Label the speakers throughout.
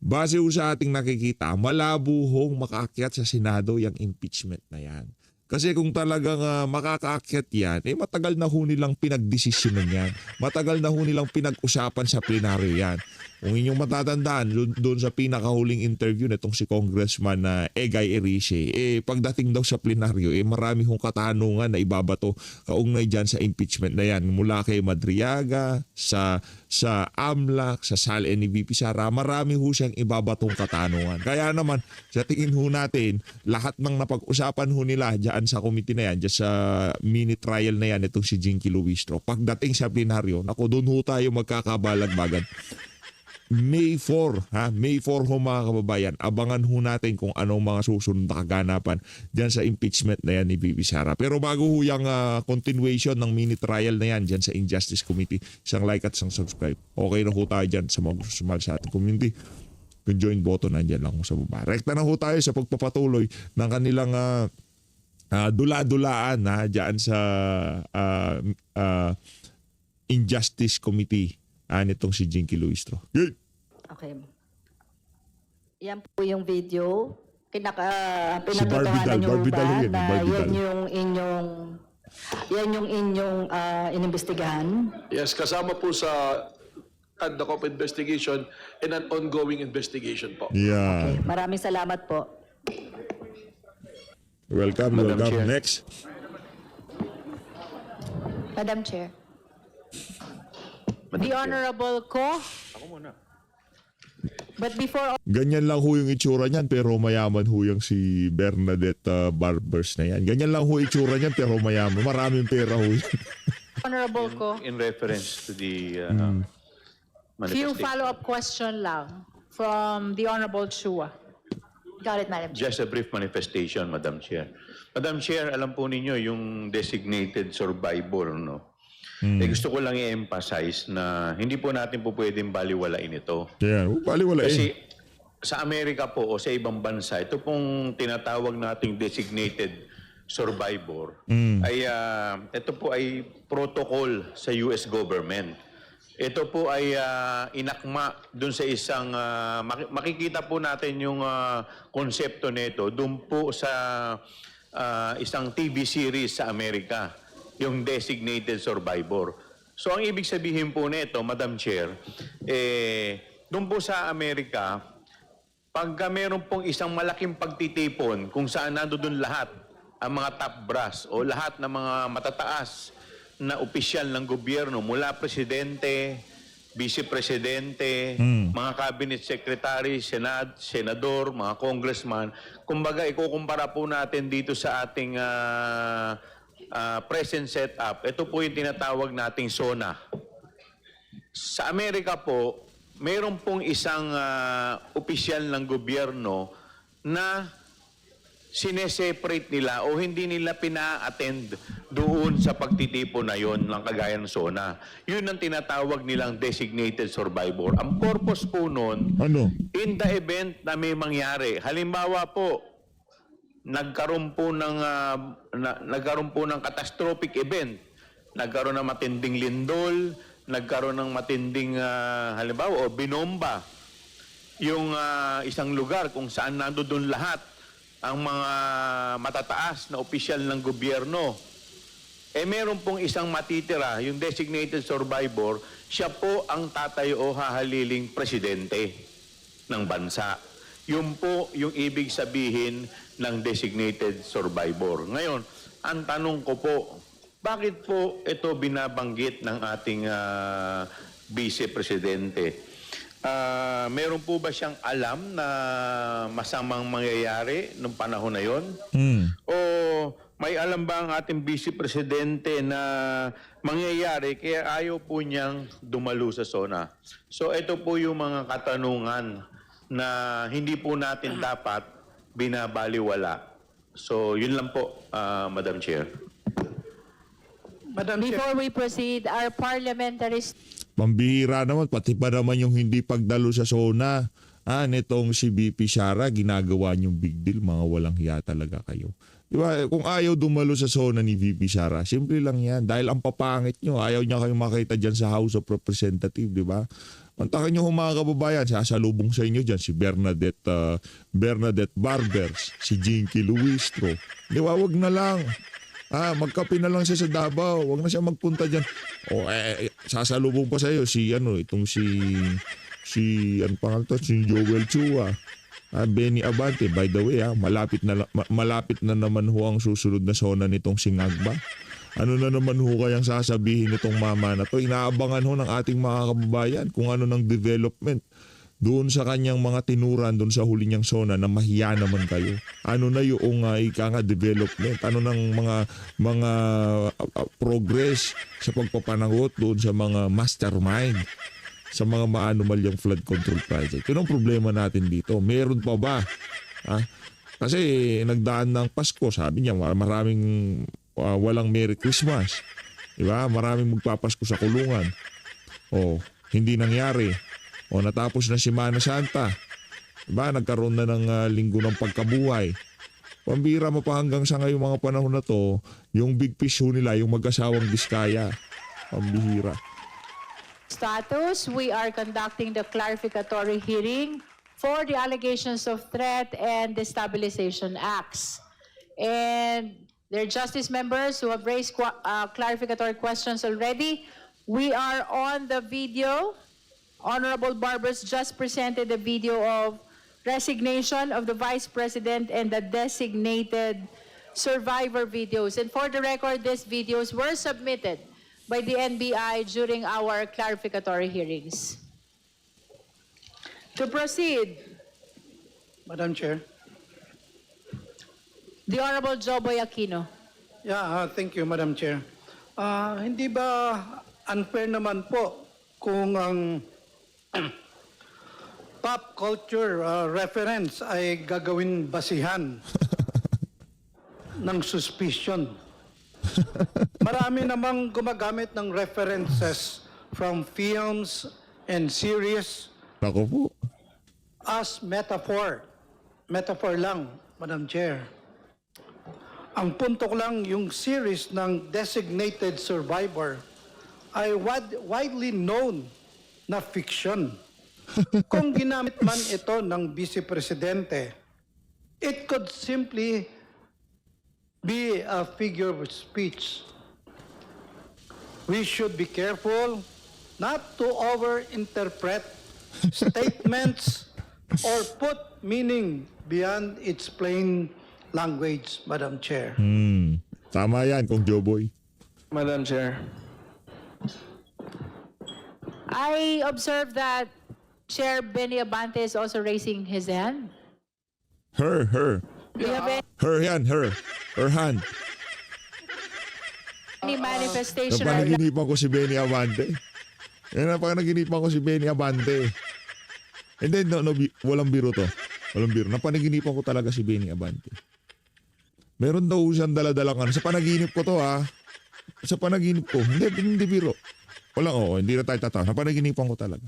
Speaker 1: base ho sa ating nakikita, malabo hong makaakyat sa Senado yung impeachment na yan. Kasi kung talagang makakaakyat yan, matagal na ho nilang pinagdesisyonan yan. Matagal na ho nilang pinag-usapan sa plenaryo yan. Kung inyong matatandaan, doon sa pinakahuling interview nitong si Congressman Egay Erice, pagdating daw sa plenaryo, marami hong katanungan na ibabato kaugnay dyan sa impeachment na yan. Mula kay Madriaga, sa AMLAC, sa SALE ni VP Sara, marami ho siyang ibabatong katanungan. Kaya naman, sa tingin ho natin, lahat ng napag-usapan ho nila dyan sa committee na yan, dyan sa mini trial na yan, itong si Jinky Luistro, pagdating sa plenaryo, naku, doon ho tayo magkakabalagbagan. May 4, May 4 ho mga kababayan. Abangan ho natin kung anong mga susunod na kaganapan dyan sa impeachment na yan ni VP Sara. Pero bago ho yung continuation ng mini trial na yan dyan sa Injustice Committee, isang like at isang subscribe. Okay na ho tayo dyan sa mga sumal sa ating community. Yung join button nandyan lang ho sa baba. Rekta na ho tayo sa pagpapatuloy ng kanilang dula-dulaan dyan sa Injustice Committee nitong si Jinky Luistro. Good.
Speaker 2: Okay. Yan po yung video.
Speaker 1: Si
Speaker 2: Pinatutuhanan nyo
Speaker 1: Barbidal
Speaker 2: ba
Speaker 1: yun,
Speaker 2: na
Speaker 1: Barbidal.
Speaker 2: yan yung inyong inimbestigahan?
Speaker 3: Yes, kasama po sa conduct of investigation and an ongoing investigation po.
Speaker 1: Yeah.
Speaker 2: Okay. Maraming salamat po.
Speaker 1: Welcome.
Speaker 4: Chair.
Speaker 1: Next.
Speaker 5: Madam Chair. The Honorable Ko. But before
Speaker 1: Ganyan lang ho yung itsura niyan pero mayaman ho yung si Bernadette Barbers na yan. Ganyan lang ho itsura niyan pero mayaman. Maraming pera ho yan.
Speaker 5: Honorable Ko,
Speaker 4: In reference to the
Speaker 5: few
Speaker 4: manifestation.
Speaker 5: follow-up question lang from the Honorable Chua.
Speaker 2: Got it, Madam Chair.
Speaker 4: Just a brief manifestation, Madam Chair. Madam Chair, alam po ninyo yung designated survivor, no? Gusto ko lang i-emphasize na hindi po natin po pwedeng baliwalain ito.
Speaker 1: Yan. Baliwala
Speaker 4: Kasi sa Amerika po o sa ibang bansa, ito pong tinatawag nating designated survivor ay ito po ay protocol sa US government. Ito po ay inakma dun sa isang makikita po natin yung konsepto nito dun po sa isang TV series sa Amerika, yung designated survivor. So ang ibig sabihin po nito, Madam Chair, doon po sa Amerika, pagka meron pong isang malaking pagtitipon kung saan nandoon lahat ang mga top brass o lahat ng mga matataas na opisyal ng gobyerno mula presidente, vice-presidente, mga cabinet secretary, senador, mga congressman. Kumbaga, ikukumpara po natin dito sa ating present setup. Ito po yung tinatawag nating SONA. Sa Amerika po, mayroon pong isang opisyal ng gobyerno na sineseparate nila o hindi nila pina-attend doon sa pagtitipon na yon ng kagaya ng SONA. Yun ang tinatawag nilang designated survivor. Ang purpose po nun,
Speaker 1: Ano?
Speaker 4: in the event na may mangyari, halimbawa po, nagkaroon po ng catastrophic event, nagkaroon ng matinding lindol, nagkaroon ng matinding halimbawa o binomba yung isang lugar kung saan nandoon lahat ang mga matataas na opisyal ng gobyerno. Meron pong isang matitira, yung designated survivor, siya po ang tatayo o hahaliling presidente ng bansa. Yun po yung ibig sabihin ng designated survivor. Ngayon, ang tanong ko po, bakit po ito binabanggit ng ating vice-presidente? Meron po ba siyang alam na masamang mangyayari nung panahon na yon? O may alam ba ang ating vice-presidente na mangyayari kaya ayaw po niyang dumalo sa SONA? So ito po yung mga katanungan na hindi po natin dapat binabaliwala. So yun lang po, Madam Chair.
Speaker 3: Madam Chair.
Speaker 5: Before we proceed, our parliamentary
Speaker 1: Pambihira naman, pati pa naman yung hindi pagdalo sa SONA. Nitong si VP Sara, ginagawa niyong big deal, mga walang hiya talaga kayo. Diba, kung ayaw dumalo sa SONA ni VP Sara, simple lang yan. Dahil ang papangit nyo, ayaw niya kayong makita dyan sa House of Representatives, diba? Kontakin nyo mga kababayan, sasalubong sa inyo dyan si Bernadette Barbers, si Jinky Luistro. Di ba, wag na lang. Magkape na lang siya sa Davao, wag na siya magpunta dyan. Sasalubong pa sa iyo si ano pangalan to, si Joel Chua. Benny Abante, by the way, malapit na naman ho ang susunod na sona nitong Singagba. Ano na naman ho kayang sasabihin nitong mama na to? Inaabangan ho ng ating mga kababayan kung ano ng development doon sa kanyang mga tinuran doon sa huli niyang sona na mahiya naman kayo. Ano na yung development? Ano ng mga progress sa pagpapanagot doon sa mga mastermind, sa mga maanumalyang flood control project? Yun ang problema natin dito. Meron pa ba? Kasi nagdaan ng Pasko, sabi niya maraming walang Merry Christmas. Diba? Maraming magpapasko sa kulungan. Hindi nangyari. Natapos na Semana Santa. Diba? Nagkaroon na ng linggo ng pagkabuhay. Pambira mo pa hanggang sa ngayong mga panahon na to, yung big fish ho nila, yung mag-asawang Diskaya. Pambihira.
Speaker 5: Status, we are conducting the clarificatory hearing for the allegations of threat and destabilization acts. And there are justice members who have raised clarificatory questions already. We are on the video. Honorable Barbers just presented the video of resignation of the Vice President and the designated survivor videos. And for the record, these videos were submitted by the NBI during our clarificatory hearings. To proceed,
Speaker 6: Madam Chair.
Speaker 5: the Honorable Joboy Aquino.
Speaker 6: Thank you, Madam Chair. Hindi ba unfair naman po kung ang pop culture reference ay gagawin basihan ng suspicion? Marami namang gumagamit ng references from films and series
Speaker 1: Ako po.
Speaker 6: as metaphor. Metaphor lang, Madam Chair. Ang punto ko lang, yung series ng Designated Survivor ay widely known na fiction. Kung ginamit man ito ng Vice Presidente, it could simply be a figure of speech. We should be careful not to overinterpret statements or put meaning beyond its plain language, Madam Chair.
Speaker 1: Tama yan kung Joboy.
Speaker 3: Madam Chair.
Speaker 5: I observe that Chair Benny Abante is also raising his hand.
Speaker 1: Her.
Speaker 5: Do you have
Speaker 1: Her hand.
Speaker 5: any manifestation or
Speaker 1: Napanaginipan ko si Benny Abante. Napanaginipan ko si Benny Abante. And then, walang biro to. Walang biro. Napanaginipan ko talaga si Benny Abante. Meron daw siyang daladalang sa panaginip ko to Sa panaginip ko. Hindi biro. Hindi na tayo tatawa. Napanaginipan ko talaga.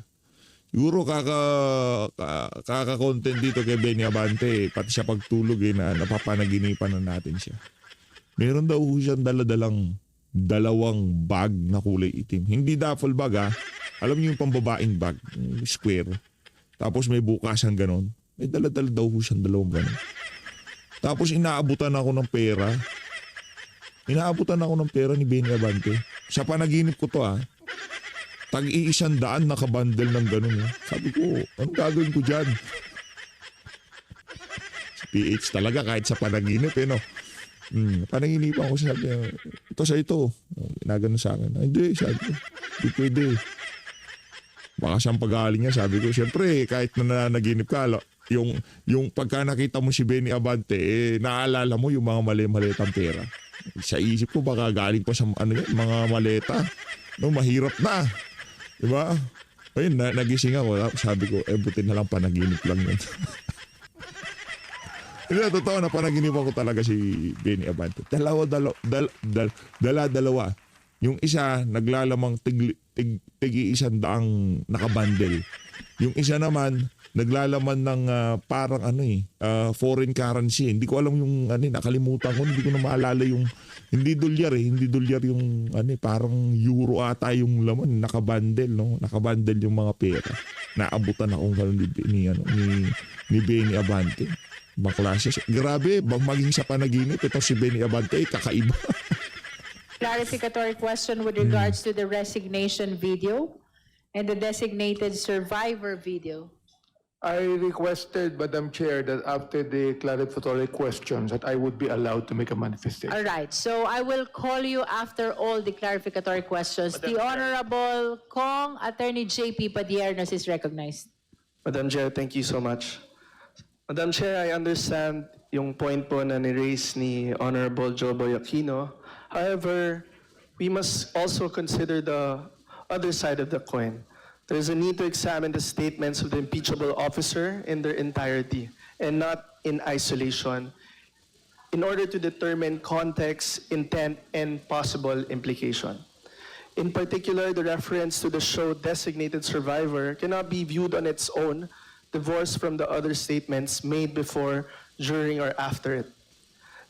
Speaker 1: Siguro kaka-content dito kay Benny Abante, pati siya pagtulog na napapanaginipan na natin siya. Meron daw siyang dalawang bag na kulay itim. Hindi duffel bag Alam niyo yung pambabaing bag, square. Tapos may bukasan ganon. May dala-dala daw siyang dalawang ganon. Tapos inaabutan ako ng pera. Ni Benny Abante. Sa panaginip ko to Tag-100 nakabundle ng gano'n. Sabi ko, anong gagawin ko dyan? Si PH talaga kahit sa panaginip no? Panaginipan ko sabi niya, ito sa ito. Ginagano sa akin. Hindi, sabi ko. Hindi pwede. Baka siyang pag-aaling niya. Sabi ko, siyempre, kahit na naginip ka, yung pagka nakita mo si Benny Abante, naalala mo yung mga mali-maletang pera. Sa isip ko, baka galing pa sa mga maleta. Mahirap na. Diba? Ayun, nagising ako. Sabi ko, buti na lang panaginip lang yun. Hindi na totoo na panaginipan ko talaga si Benny Abante. Dalawa. Yung isa, naglalamang tig-100 nakabundle. Yung isa naman, naglalaman ng parang foreign currency. Hindi ko alam yung nakalimutan ko, hindi ko na maalala yung hindi dolyar yung parang euro ata yung laman, nakabundle no, nakabundle yung mga pera. Naabutan akong gano'n ni Benny Abante. Baklase. Grabe, maging sa panaginip ito si Benny Abante, kakaiba.
Speaker 5: Clarificatory question with regards to the resignation video and the designated survivor video.
Speaker 7: I requested, Madam Chair, that after the clarificatory questions, that I would be allowed to make a manifestation.
Speaker 5: All right, so I will call you after all the clarificatory questions. The Honorable Kong Attorney J.P. Padiernos is recognized.
Speaker 8: Madam Chair, thank you so much. Madam Chair, I understand yung point po na ni-raise ni Honorable Joboy Aquino. However, we must also consider the other side of the coin. There is a need to examine the statements of the impeachable officer in their entirety and not in isolation in order to determine context, intent, and possible implication. In particular, the reference to the show Designated Survivor cannot be viewed on its own, divorced from the other statements made before, during, or after it.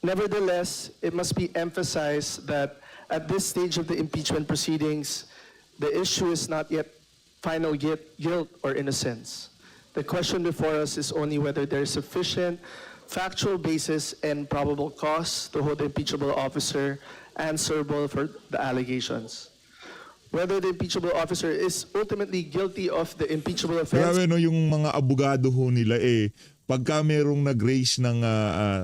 Speaker 8: Nevertheless, it must be emphasized that at this stage of the impeachment proceedings, the issue is not yet final guilt or innocence. The question before us is only whether there is sufficient factual basis and probable cause to hold the impeachable officer answerable for the allegations. Whether the impeachable officer is ultimately guilty of the impeachable offense.
Speaker 1: Grabe no, yung mga abogado ho nila pagka merong nag-raise ng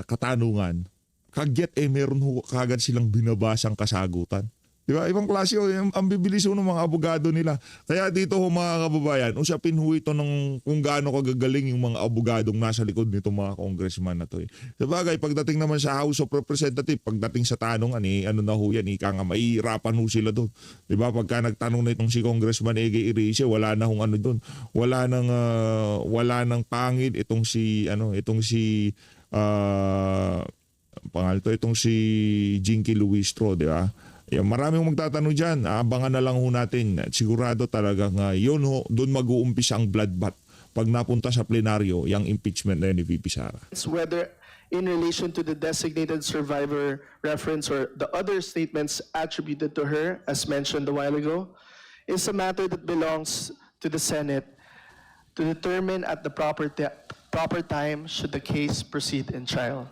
Speaker 1: katanungan, kagyat meron ho kagad silang binabasang kasagutan. Diba? Ibang klase ho, ang bibilis ho ng mga abogado nila. Kaya dito ho mga kababayan, usapin ho ito ng kung gaano kagagaling yung mga abogadong nasa likod nito mga congressman na to. Sabagay, pagdating naman sa House of Representatives, pagdating sa tanongan, ano na ho yan, ika nga, mahihirapan ho sila doon. Diba? Pagka nagtanong na itong si Congressman Ege Irice, wala na hong ano doon. Wala nang pangit itong si Jinky Luistro, di ba? Yan, marami hong magtatanong dyan. Abangan na lang ho natin. Sigurado talagang yun ho, doon mag-uumpisa ang bloodbath pag napunta sa plenaryo, yung impeachment na yun ni VP Sara.
Speaker 8: Whether in relation to the designated survivor reference or the other statements attributed to her, as mentioned a while ago, is a matter that belongs to the Senate to determine at the proper time should the case proceed in trial.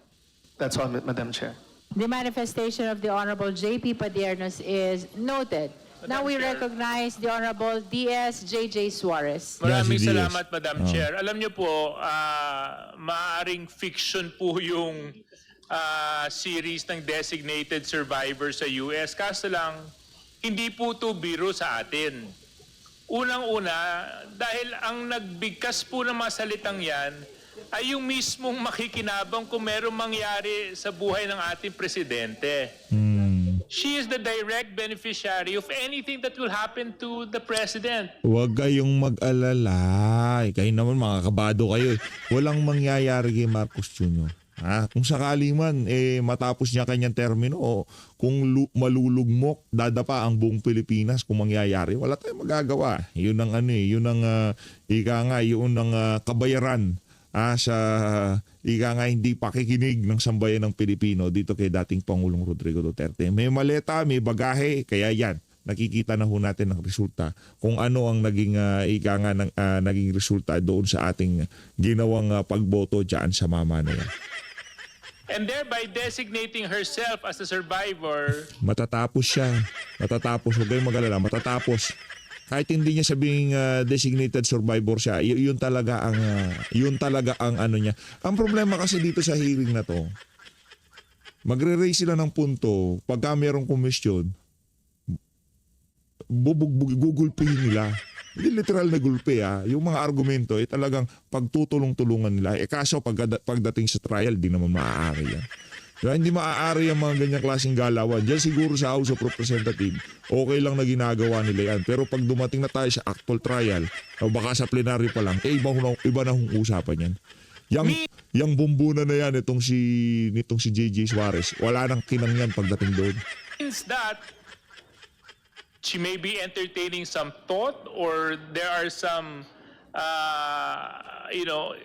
Speaker 8: That's all, Madam Chair.
Speaker 5: The manifestation of the Honorable J.P. Padiernos is noted. Now we recognize the Honorable D.S.J.J. Suarez.
Speaker 9: Maraming
Speaker 1: Yes, it is.
Speaker 9: salamat, Madam Chair. Alam niyo po, maaaring fiction po yung series ng Designated Survivor sa US. Kaso lang, hindi po ito biro sa atin. Unang-una, dahil ang nagbigkas po ng mga salitang yan, ay yung mismong makikinabang kung merong mangyari sa buhay ng ating presidente. She is the direct beneficiary of anything that will happen to the president.
Speaker 1: Huwag kayong mag-alala. Kayo naman mga kabado kayo. Walang mangyayari kay Marcos Jr. Kung sakali man, matapos niya kanyang termino, o kung malulugmok, dadapa ang buong Pilipinas kung mangyayari, wala tayong magagawa. Yun ang yun ang kabayaran sa hindi pakikinig ng sambayan ng Pilipino dito kay dating Pangulong Rodrigo Duterte. May maleta, may bagahe, kaya yan, nakikita na ho natin ang resulta kung ano ang naging naging resulta doon sa ating ginawang pagboto diyan sa mama na yan.
Speaker 9: And thereby designating herself as a survivor.
Speaker 1: Matatapos siya. Matatapos. Huwag kayong mag-alala. Matatapos. Kahit hindi niya sabing designated survivor siya, yun talaga ang ano niya. Ang problema kasi dito sa hearing na to, magre-raise sila ng punto, pagka mayroong komisyon, gugulpihin nila. Hindi literal na gulpi Yung mga argumento talagang pagtutulong-tulungan nila. Kaso pagdating sa trial, di naman maaari yan. Kaya hindi maaari ang mga ganyang klaseng galawan. Diyan siguro sa House of Representatives, okay lang na ginagawa nila yan. Pero pag dumating na tayo sa actual trial, o baka sa plenary pa lang, iba na hong usapan yan. Yang bumbunan na yan nitong si J.J. Suarez. Wala nang kinang yan pagdating doon.
Speaker 9: Means that she may be entertaining some thought or there are some you know,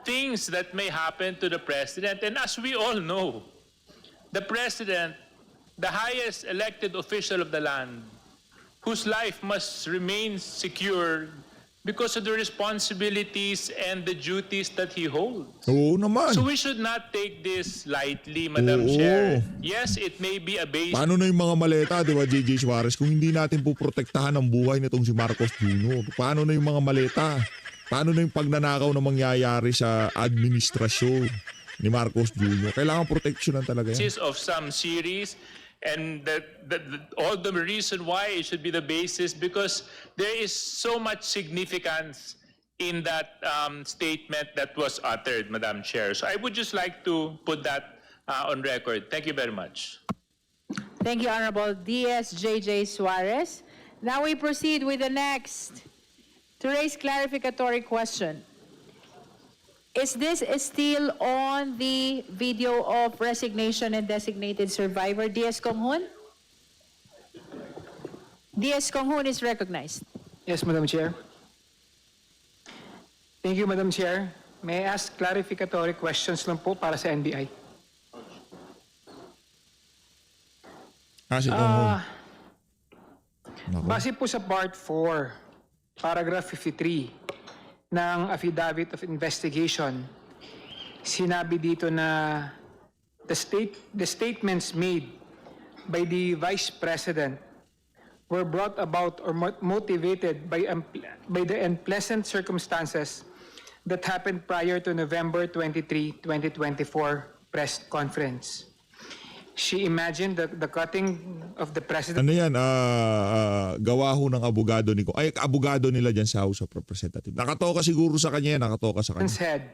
Speaker 9: things that may happen to the president. And as we all know, the president, the highest elected official of the land, whose life must remain secure because of the responsibilities and the duties that he holds.
Speaker 1: Oo naman.
Speaker 9: So we should not take this lightly, Madam
Speaker 1: Oo.
Speaker 9: Chair. Yes, it may be a base.
Speaker 1: Paano na yung mga maleta, di ba, JJ Suarez, kung hindi natin poprotektahan ang buhay nitong si Marcos Jr.? Paano na yung mga maleta? Paano na yung pagnanakaw na mangyayari sa administrasyon ni Marcos Jr.? Kailangan proteksyonan talaga yan.
Speaker 9: Of some series, and all the reason why it should be the basis, because there is so much significance in that statement that was uttered, Madam Chair. So I would just like to put that on record. Thank you very much.
Speaker 5: Thank you, Honorable D.S.J.J. Suarez. Now we proceed with the next to raise clarificatory question. Is this still on the video of resignation and designated survivor, D.S. Konghun? D.S. Konghun is recognized.
Speaker 6: Yes, Madam Chair. Thank you, Madam Chair. May I ask clarificatory questions lang po para sa NBI?
Speaker 1: Si Konghun. Nako.
Speaker 6: Base po sa Part 4, Paragraph 53 ng Affidavit of Investigation, sinabi dito na the statements made by the Vice President were brought about or motivated by the unpleasant circumstances that happened prior to November 23, 2024 press conference. She imagined the cutting of the president.
Speaker 1: Ano yan? Gawa ho ng abogado ni abogado nila dyan sa House of Representatives. Nakatoka siguro sa kanya yan. Nakatoka sa kanya.
Speaker 6: Head.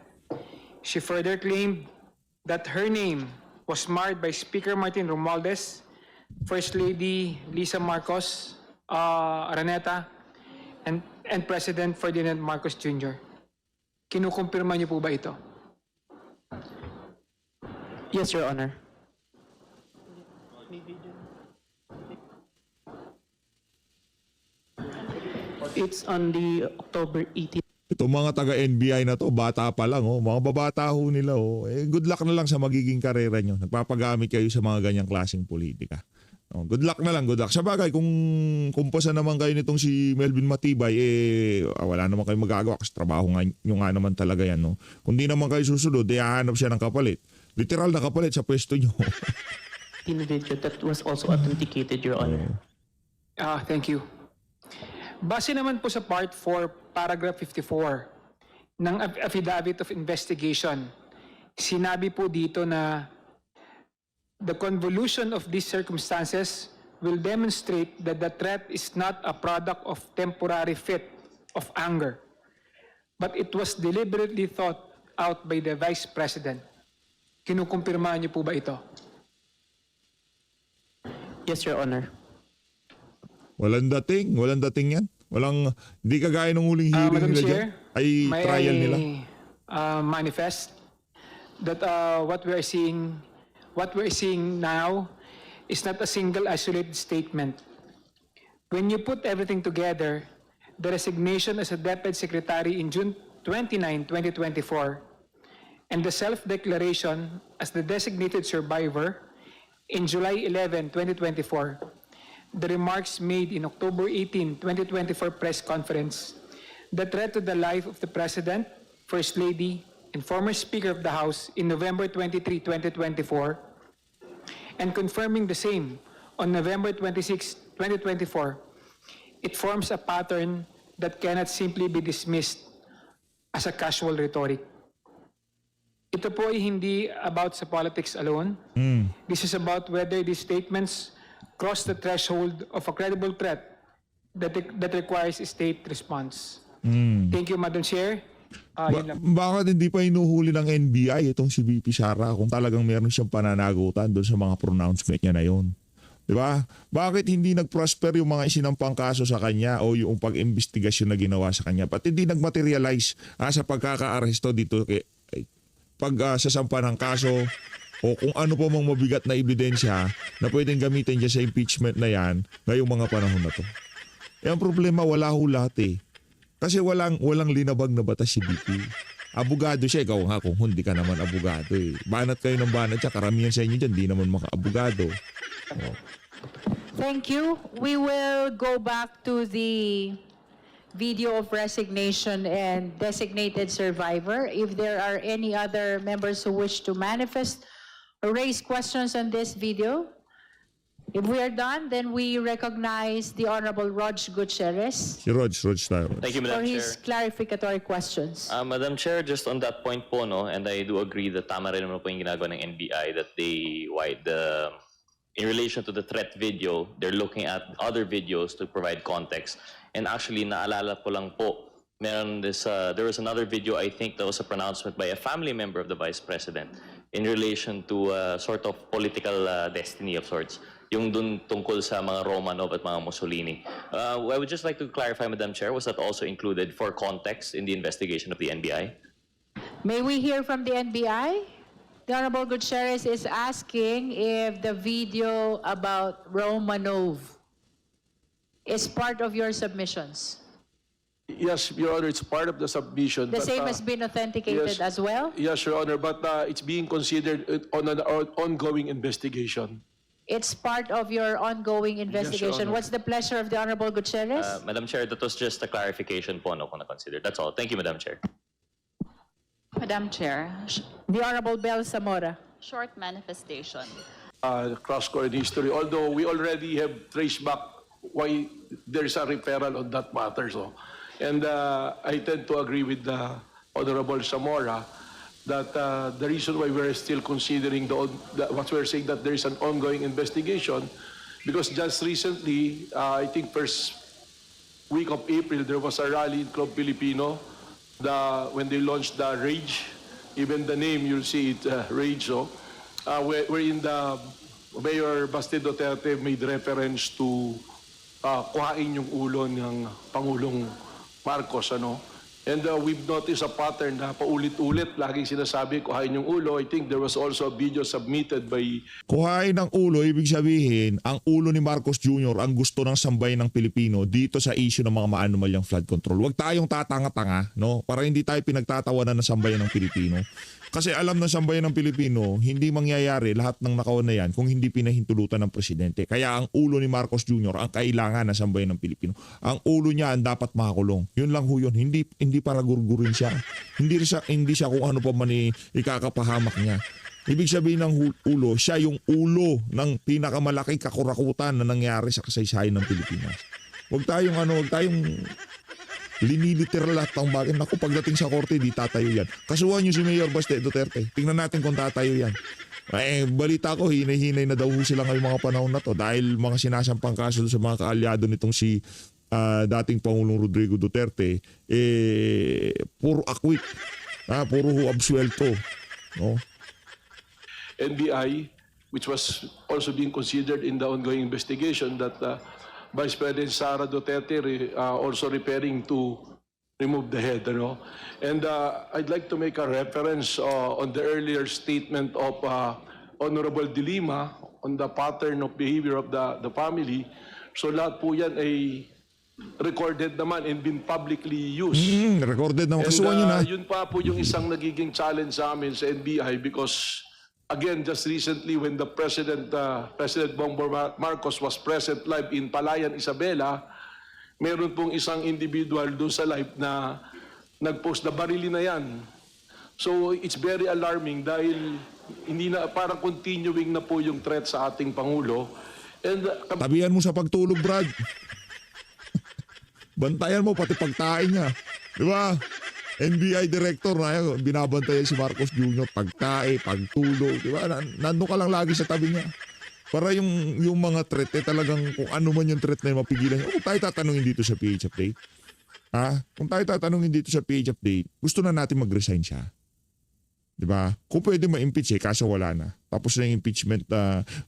Speaker 6: She further claimed that her name was marred by Speaker Martin Romualdez, First Lady Lisa Marcos Araneta, and President Ferdinand Marcos Jr. Kinukumpirma niyo po ba ito?
Speaker 10: Yes, Your Honor. It's on the October 18.
Speaker 1: Ito mga taga-NBI na to, bata pa lang. Oh. Mga babata ho nila. Oh. Good luck na lang sa magiging karera nyo. Nagpapagamit kayo sa mga ganyang klaseng politika. Oh, good luck na lang, good luck. Sa bagay, kung kumpasa naman kayo nitong si Melvin Matibay, wala naman kayo magagawa kasi trabaho nyo nga naman talaga yan. No? Kung di naman kayo susunod, hahanap siya ng kapalit. Literal na kapalit sa pwesto nyo.
Speaker 10: Individual that was also authenticated, Your Honor.
Speaker 6: Thank you. Base naman po sa Part 4, Paragraph 54 ng Affidavit of Investigation, sinabi po dito na the convolution of these circumstances will demonstrate that the threat is not a product of temporary fit of anger, but it was deliberately thought out by the Vice President. Kinukumpirma niyo po ba ito?
Speaker 10: Yes, Your Honor.
Speaker 1: Walang dating yan. Di kagaya ng huling hearing
Speaker 6: Madam
Speaker 1: nila
Speaker 6: Chair,
Speaker 1: dyan. Ay trial nila.
Speaker 6: Manifest that what we're seeing now is not a single isolated statement. When you put everything together, the resignation as a Deputy Secretary in June 29, 2024, and the self-declaration as the designated survivor in July 11, 2024, the remarks made in October 18, 2024 press conference, the threat to the life of the President, First Lady, and former Speaker of the House in November 23, 2024, and confirming the same on November 26, 2024, it forms a pattern that cannot simply be dismissed as a casual rhetoric. Ito po ay hindi about sa politics alone. This is about whether these statements cross the threshold of a credible threat that requires a state response. Thank you, Madam Chair. Yun lang.
Speaker 1: Bakit hindi pa inuhuli ng NBI itong si VP Sara kung talagang meron siyang pananagutan doon sa mga pronouncement niya na yun? Di ba? Bakit hindi nag-prosper yung mga isinampang kaso sa kanya o yung pag-investigasyon na ginawa sa kanya? Pati hindi nag-materialize sa pagkaka-aresto dito sasampa ng kaso o kung ano pa mang mabigat na ebidensya na pwedeng gamitin dyan sa impeachment na yan ngayong mga panahon na to. Ang problema, wala ho lahat eh. Kasi walang linabag na batas si BP. Abogado siya, ikaw nga kung hindi ka naman abogado eh. Banat kayo ng banat siya, karamihan sa inyo dyan, di naman maka-abogado. Oh.
Speaker 5: Thank you. We will go back to the video of resignation and designated survivor. If there are any other members who wish to manifest or raise questions on this video, if we are done, then we recognize the Honorable Rog Gutierrez
Speaker 1: Si Rog tayo.
Speaker 11: Thank you,
Speaker 5: for
Speaker 11: Madam
Speaker 5: his
Speaker 11: Chair.
Speaker 5: clarificatory questions.
Speaker 11: Madam Chair, just on that point po, no, and I do agree that tama rin naman po yung ginagawa ng NBI that in relation to the threat video, they're looking at other videos to provide context. And actually, naalala ko lang po, there was another video, I think, that was a pronouncement by a family member of the Vice President in relation to sort of political destiny of sorts. Yung dun tungkol sa mga Romanov at mga Mussolini. I would just like to clarify, Madam Chair, was that also included for context in the investigation of the NBI?
Speaker 5: May we hear from the NBI? The Honorable Gutierrez is asking if the video about Romanov is part of your submissions.
Speaker 3: Yes, Your Honor, it's part of the submission.
Speaker 5: The
Speaker 3: but,
Speaker 5: same has been authenticated
Speaker 3: yes.
Speaker 5: as well?
Speaker 3: Yes, Your Honor, but it's being considered on an ongoing investigation.
Speaker 5: It's part of your ongoing investigation.
Speaker 3: Honor.
Speaker 5: What's the pleasure of the Honorable Gutierrez?
Speaker 11: Madam Chair, that was just a clarification po no, kung na-consider. That's all. Thank you, Madam Chair.
Speaker 12: Madam Chair,
Speaker 5: The Honorable Bel Zamora.
Speaker 12: short manifestation.
Speaker 3: Cross-court history, although we already have traced back why there's a referral on that matter. So, and I tend to agree with the Honorable Zamora that the reason why we're still considering what we're saying that there is an ongoing investigation, because just recently, I think first week of April, there was a rally in Club Filipino when they launched the Rage. Even the name, you'll see it, Rage. So, wherein the Mayor Basti Duterte made reference to kuhain yung ulo ng Pangulong Marcos, ano? And we've noticed a pattern na paulit-ulit, laging sinasabi, kuhain yung ulo. I think there was also a video submitted by...
Speaker 1: Kuhain ng ulo, ibig sabihin, ang ulo ni Marcos Jr. ang gusto ng sambayan ng Pilipino dito sa issue ng mga maanumalyang flood control. Huwag tayong tatanga-tanga, no? Para hindi tayo pinagtatawanan ng sambayan ng Pilipino. Kasi alam ng sambayan ng Pilipino, hindi mangyayari lahat ng nakawan na yan kung hindi pinahintulutan ng presidente. Kaya ang ulo ni Marcos Jr. ang kailangan ng sambayan ng Pilipino. Ang ulo niya ang dapat makakulong. Yun lang ho yun. Hindi para gurgurin siya. Hindi siya kung ano pa man ikakapahamak niya. Ibig sabihin ng ulo, siya yung ulo ng pinakamalaking kakurakutan na nangyari sa kasaysayan ng Pilipinas. Huwag tayong liniliteral lahat ng bagay. Naku, pagdating sa korte, di tatayo yan. Kasuhan nyo si Mayor Basti Duterte. Tingnan natin kung tatayo yan. Balita ko, hinay-hinay na daw sila ngayong mga panahon na to dahil mga sinasampang kaso sa mga kaalyado nitong si dating Pangulong Rodrigo Duterte, puro akwit. Puro absuelto. No?
Speaker 3: NBI, which was also being considered in the ongoing investigation that Vice President Sara Duterte also referring to remove the head. You know? And I'd like to make a reference on the earlier statement of Honorable De Lima on the pattern of behavior of the family. So lahat po yan ay recorded naman and been publicly used.
Speaker 1: Recorded naman.
Speaker 3: And
Speaker 1: Kasuhan nyo na.
Speaker 3: yun pa po yung isang nagiging challenge sa amin sa NBI because again, just recently when the President Bongbong Marcos was present live in Palayan, Isabela, meron pong isang individual doon sa live na nag-post na barili na yan. So it's very alarming dahil hindi na, parang continuing na po yung threat sa ating Pangulo. And
Speaker 1: Tabihan mo sa pagtulog, Brad. Bantayan mo pati pagtain niya. Di ba? NBI director na binabantayan si Marcos Jr. Pagtae, pagtulog. Di ba? Nandun ka lang lagi sa tabi niya. Para yung mga threat, talagang kung ano man yung threat na yung mapigilan niya. Kung tayo tatanungin dito sa PH Update, kung tayo tatanungin dito sa PH Update, gusto na natin mag-resign siya. Di ba? Kung pwede ma-impeach kaso wala na. Tapos na yung impeachment,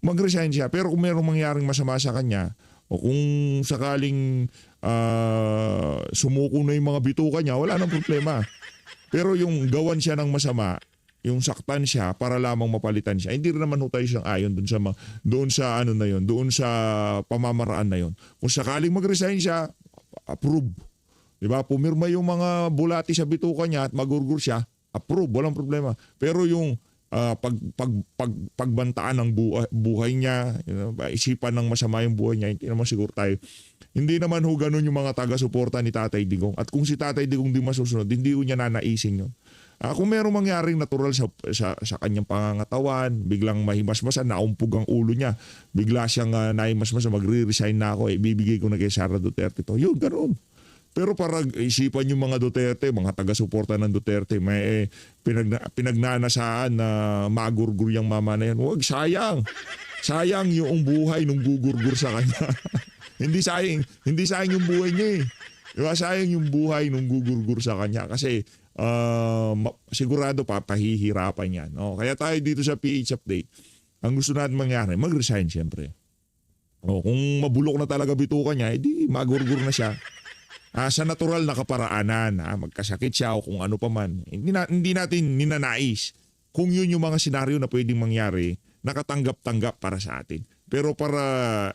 Speaker 1: mag-resign siya. Pero kung mayroong mangyaring masama sa kanya, o kung sakaling sumuko na yung mga bituka niya, wala nang problema. Pero yung gawan siya ng masama, yung saktan siya para lamang mapalitan siya, hindi rin naman tayo siyang ayon doon sa pamamaraan na yon. Kung sakaling mag-resign siya, approve. Di ba? Pumirma yung mga bulati sa bituka niya at magurgur siya, approve, walang problema. Pero yung pagbantaan ng buhay niya, isipan ng masama yung buhay niya, hindi naman siguro tayo. Hindi naman ho ganun yung mga taga-suporta ni Tatay Digong. At kung si Tatay Digong di masusunod, hindi ho niya nanaisin yun. Kung merong mangyaring natural sa kanyang pangangatawan, biglang mahimasmasan, naumpog ang ulo niya, bigla siyang naimasmasan, magre-resign na ako, ibibigay ko na kay Sara Duterte to. Yun, ganun. Pero para isipan yung mga Duterte, mga taga-suporta ng Duterte, may pinagnanasaan na magurgur yung mama na yan. Huwag, sayang. Sayang yung buhay nung gugurgur sa kanya. Hindi sayang yung buhay niya eh. Diba? Sayang yung buhay nung gugurgur sa kanya kasi sigurado pahihirapan yan. No? Kaya tayo dito sa PH Update, ang gusto natin mangyari, mag-resign siyempre. Kung mabulok na talaga bituka niya, edi magurgur na siya. Sa natural na kaparaanan, magkasakit siya o kung ano pa man. Hindi natin ninanais kung yun yung mga senaryo na pwedeng mangyari, nakatanggap-tanggap para sa atin. Pero para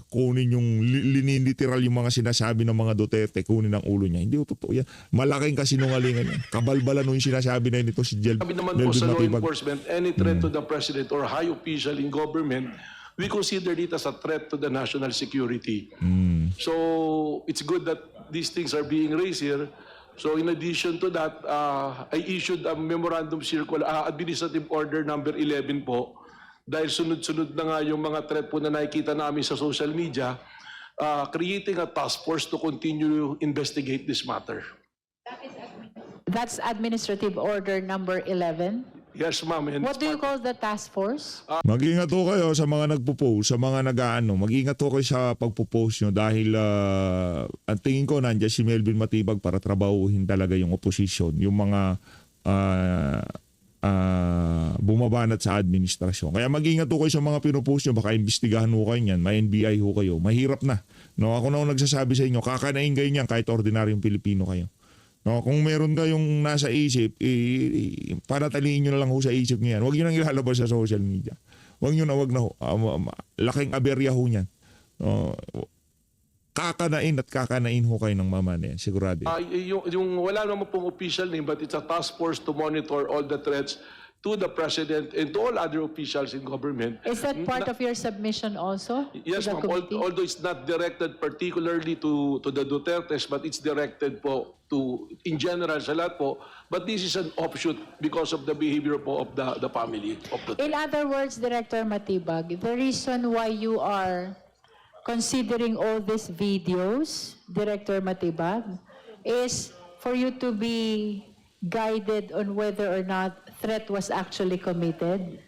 Speaker 1: kunin yung liniliteral yung mga sinasabi ng mga Duterte, kunin ang ulo niya. Hindi totoo yan. Malaking kasinungalingan yan. Kabalbalan yung sinasabi na nito si
Speaker 3: Sabi naman po sa law enforcement, any threat to the president or high official in government, we consider it as a threat to the national security. So it's good that these things are being raised here. So in addition to that, I issued a memorandum circular, administrative order number 11 po, dahil sunod-sunod na nga yung mga threat po na nakikita namin sa social media, creating a task force to continue investigate this matter.
Speaker 5: That's Administrative Order number 11.
Speaker 3: Yes, ma'am. And
Speaker 5: What do you call the task force?
Speaker 1: Mag-ingat ho kayo sa mga nagpo-post, sa mga nag-aano. Mag-ingat ho kayo sa pagpo-post nyo dahil ang tingin ko nandiyan si Melvin Matibag para trabahuhin talaga yung opposition, yung mga bumabanat sa administrasyon. Kaya mag-ingat ho kayo sa mga pinopost nyo, baka imbestigahan ho kayo niyan, may NBI ho kayo. Mahirap na. No, ako na nagsasabi sa inyo, kakanain kayo niyan kahit ordinaryong Pilipino kayo. No, kung meron kayong nasa isip, panataliin nyo na lang ho sa isip niyan. Huwag nyo nang ilalabas sa social media. Huwag nyo na, wag na ho. Laking aberya ho niyan. Kakanain ho kayo ng mama na yan. Sigurado.
Speaker 3: Yung wala naman pong official name, but it's a task force to monitor all the threats to the president and to all other officials in government.
Speaker 5: Is that part of your submission also?
Speaker 3: Yes,
Speaker 5: to the
Speaker 3: ma'am.
Speaker 5: committee?
Speaker 3: Although it's not directed particularly to the Dutertes, but it's directed po to, in general, sa lahat po. But this is an offshoot because of the behavior po of the family.
Speaker 5: In other words, Director Matibag, the reason why you are considering all these videos, Director Matibag, is for you to be guided on whether or not threat was actually committed?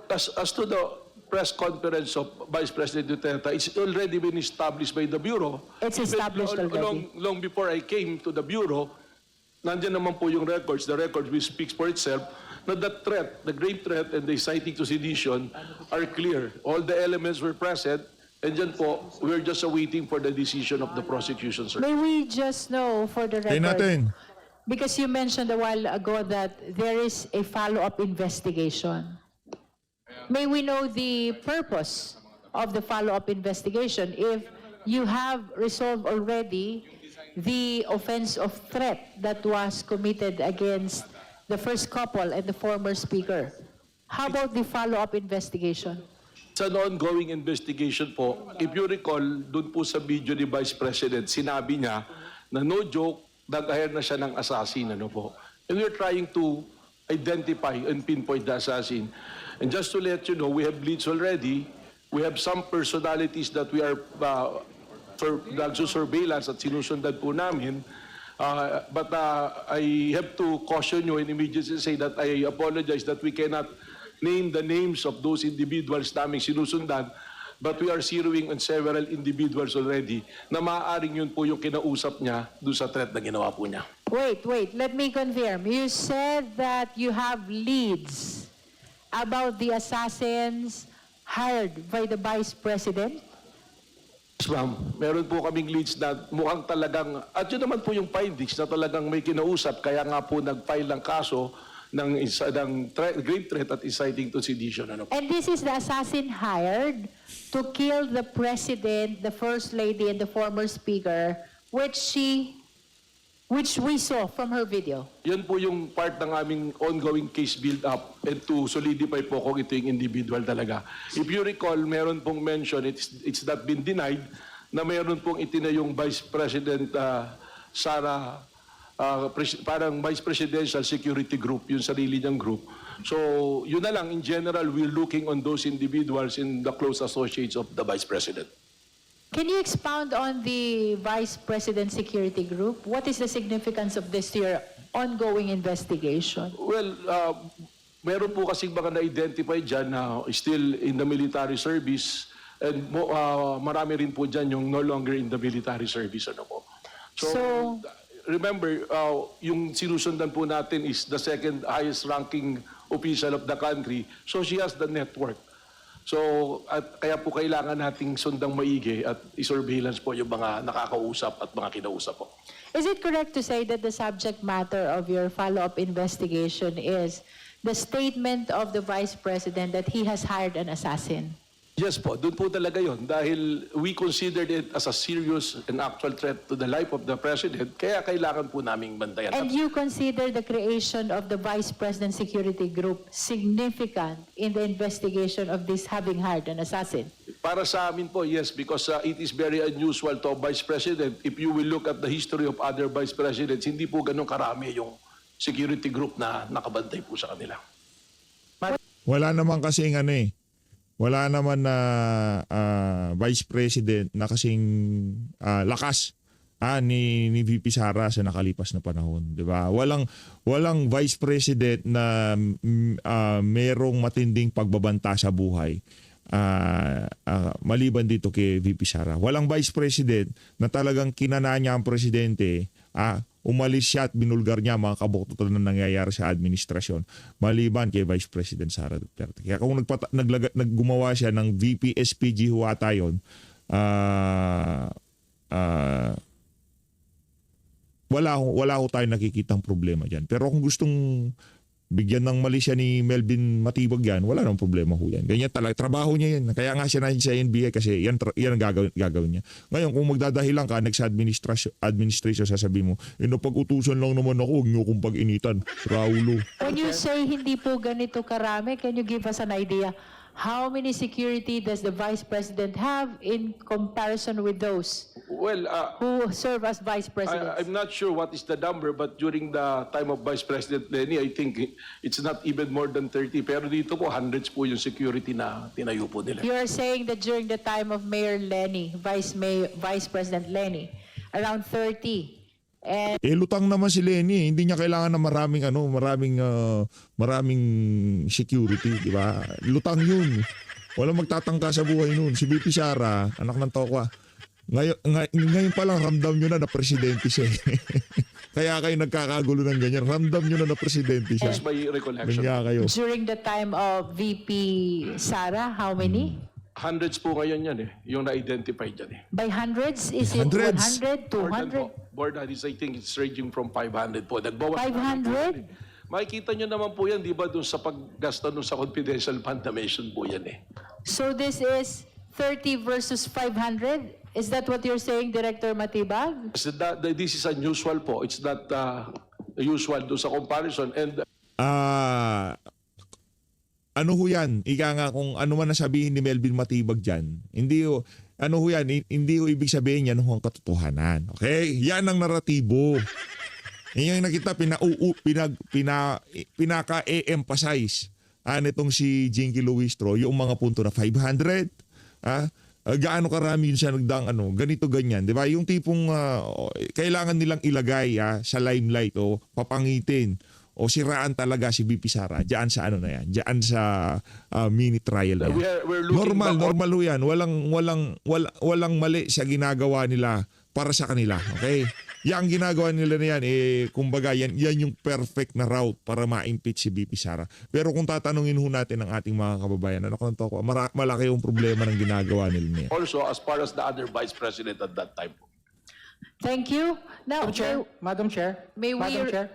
Speaker 3: As to the press conference of Vice President Duterte, it's already been established by the Bureau.
Speaker 5: It's established already.
Speaker 3: Long before I came to the Bureau, nandiyan naman po yung records, the records which speaks for itself, na the threat, the grave threat and the inciting to sedition are clear. All the elements were present, and dyan po, we're just awaiting for the decision of the prosecution, sir.
Speaker 5: May we just know for the record?
Speaker 1: natin.
Speaker 5: Because you mentioned a while ago that there is a follow-up investigation. May we know the purpose of the follow-up investigation if you have resolved already the offense of threat that was committed against the first couple and the former speaker? How about the follow-up investigation?
Speaker 3: It's an ongoing investigation po. If you recall, dun po sa video ni Vice President, sinabi niya na no joke, nag-hire na siya ng assassin, ano po. And we're trying to identify and pinpoint the assassin. And just to let you know, we have leads already. We have some personalities that we are nagsusurveillance at sinusundan po namin. But I have to caution you and immediately say that I apologize that we cannot name the names of those individuals naming sinusundan. But we are zeroing on several individuals already na maaaring yun po yung kinausap niya doon sa threat na ginawa po niya.
Speaker 5: Wait, let me confirm. You said that you have leads about the assassins hired by the Vice President?
Speaker 3: Yes, ma'am. Meron po kaming leads na mukhang talagang, at yun naman po yung findings na talagang may kinausap, kaya nga po nag-file ng kaso ng grave threat at inciting to sedition. Ano po.
Speaker 5: And this is the assassin hired to kill the President, the First Lady, and the former Speaker which we saw from her video.
Speaker 3: Yan po yung part ng aming ongoing case build-up and to solidify po kung ito yung individual talaga. If you recall, meron pong mention, it's not been denied, na meron pong itinayong Vice President Sara, parang Vice Presidential Security Group, yung sarili niyang group. So, yun na lang, in general, we're looking on those individuals in the close associates of the Vice President.
Speaker 5: Can you expound on the Vice President Security Group? What is the significance of this to your ongoing investigation?
Speaker 3: Well, meron po kasing mga na-identify dyan na still in the military service and marami rin po dyan yung no longer in the military service. Ano po. So, remember, yung sinusundan po natin is the second highest ranking official of the country. So she has the network. So, at kaya po kailangan nating sundang maigi at i-surveillance po yung mga nakakausap at mga kinausap po.
Speaker 5: Is it correct to say that the subject matter of your follow-up investigation is the statement of the Vice President that he has hired an assassin?
Speaker 3: Yes po, doon po talaga yon dahil we considered it as a serious and actual threat to the life of the President, kaya kailangan po naming bantayan.
Speaker 5: And you consider the creation of the Vice President Security Group significant in the investigation of this having hired an assassin?
Speaker 3: Para sa amin po, yes, because it is very unusual to a Vice President. If you will look at the history of other Vice Presidents, hindi po ganun karami yung security group na nakabantay po sa kanila.
Speaker 1: Wala naman kasing wala naman na Vice President na kasing lakas ni VP Sara sa nakalipas na panahon, 'di ba? Walang Vice President na merong matinding pagbabanta sa buhay. Maliban dito kay VP Sara. Walang Vice President na talagang kinana niya ang presidente, umalis siya at binulgar niya mga kabututan na nangyayari sa administrasyon. Maliban kay Vice President Sara Duterte. Kaya kung naggumawa siya ng VP SPG huwata yun, wala ko tayong nakikitang problema dyan. Pero kung gustong bigyan ng mali siya ni Melvin Matibag yan, wala nang problema ho yan. Ganyan talaga, trabaho niya yan. Kaya nga siya na sa NBI kasi yan ang gagawin niya. Ngayon, kung magdadahilan ka, next administration, sasabihin mo, pag-utusan lang naman ako, huwag niyo kong pag-initan. Raulo.
Speaker 5: When you say hindi po ganito karami, can you give us an idea? How many security does the Vice President have in comparison with those
Speaker 3: Well,
Speaker 5: who serve as Vice Presidents?
Speaker 3: I'm not sure what is the number, but during the time of Vice President Lenny, I think it's not even more than 30. Pero dito po, hundreds po yung security na tinayo po nila.
Speaker 5: You are saying that during the time of Mayor Lenny, Vice President Lenny, around 30. And
Speaker 1: Lutang naman si Lenny. Hindi niya kailangan ng maraming security, di ba? Lutang yun. Walang magtatangka sa buhay nun. Si VP Sara, anak ng Tokwa. Ngayon pa lang ramdam nyo na presidente siya. Kaya kayo nagkakagulo ng ganyan. Ramdam nyo na presidente siya.
Speaker 3: That's my recollection.
Speaker 1: Kanya kayo.
Speaker 5: during the time of VP Sara, how many?
Speaker 3: Hundreds po ngayon yan yung na-identify dyan
Speaker 5: By hundreds? Is it
Speaker 1: Hundreds.
Speaker 5: 100, 200?
Speaker 3: More than this, I think it's ranging from 500 po. Nagbawas
Speaker 5: 500?
Speaker 3: Makikita nyo naman po yan, di ba, dun sa paggasta dun sa confidential fund na mention po yan
Speaker 5: So this is 30 versus 500? Is that what you're saying, Director Matibag?
Speaker 3: So this is unusual po. It's not usual do sa comparison. And
Speaker 1: Ano ho yan? Ika nga kung ano man nasabihin ni Melvin Matibag dyan, hindi ho ibig sabihin yan ho ang katotohanan. Okay? Yan ang naratibo. Yan yung nakita pinaka-emphasize nitong si Jinky Luistro, yung mga punto na 500, gaano karami yun siya ganito ganyan, di ba? Yung tipong kailangan nilang ilagay sa limelight o papangitin o siraan talaga si VP Sara diyan sa diyan sa mini trial na yan.
Speaker 3: we're looking
Speaker 1: Normal ho yan. Walang mali sa ginagawa nila para sa kanila. Okay? Yang ginagawa nila na yan, kumbaga, yan yung perfect na route para ma-impeach si VP Sara. Pero kung tatanungin ho natin ang ating mga kababayan, malaki yung problema ng ginagawa nila niya.
Speaker 3: also as far as the other Vice President at that time po.
Speaker 5: Thank you. Now,
Speaker 6: Madam Chair.
Speaker 5: may we...
Speaker 6: Madam Chair.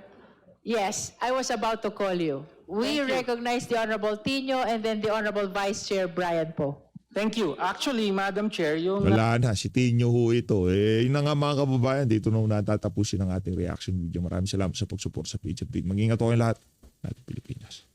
Speaker 5: Yes, I was about to call you. We recognize the Honorable Tino and then the Honorable Vice Chair Brian Po.
Speaker 6: Thank you. Actually, Madam Chair, yung
Speaker 1: Wala na, si Tinyo ho ito. Yun na nga mga kababayan, dito na natatapusin ang ating reaction video. Maraming salamat sa pag-support sa Page Update. Mag-ingat po kayong lahat. Natin Pilipinas.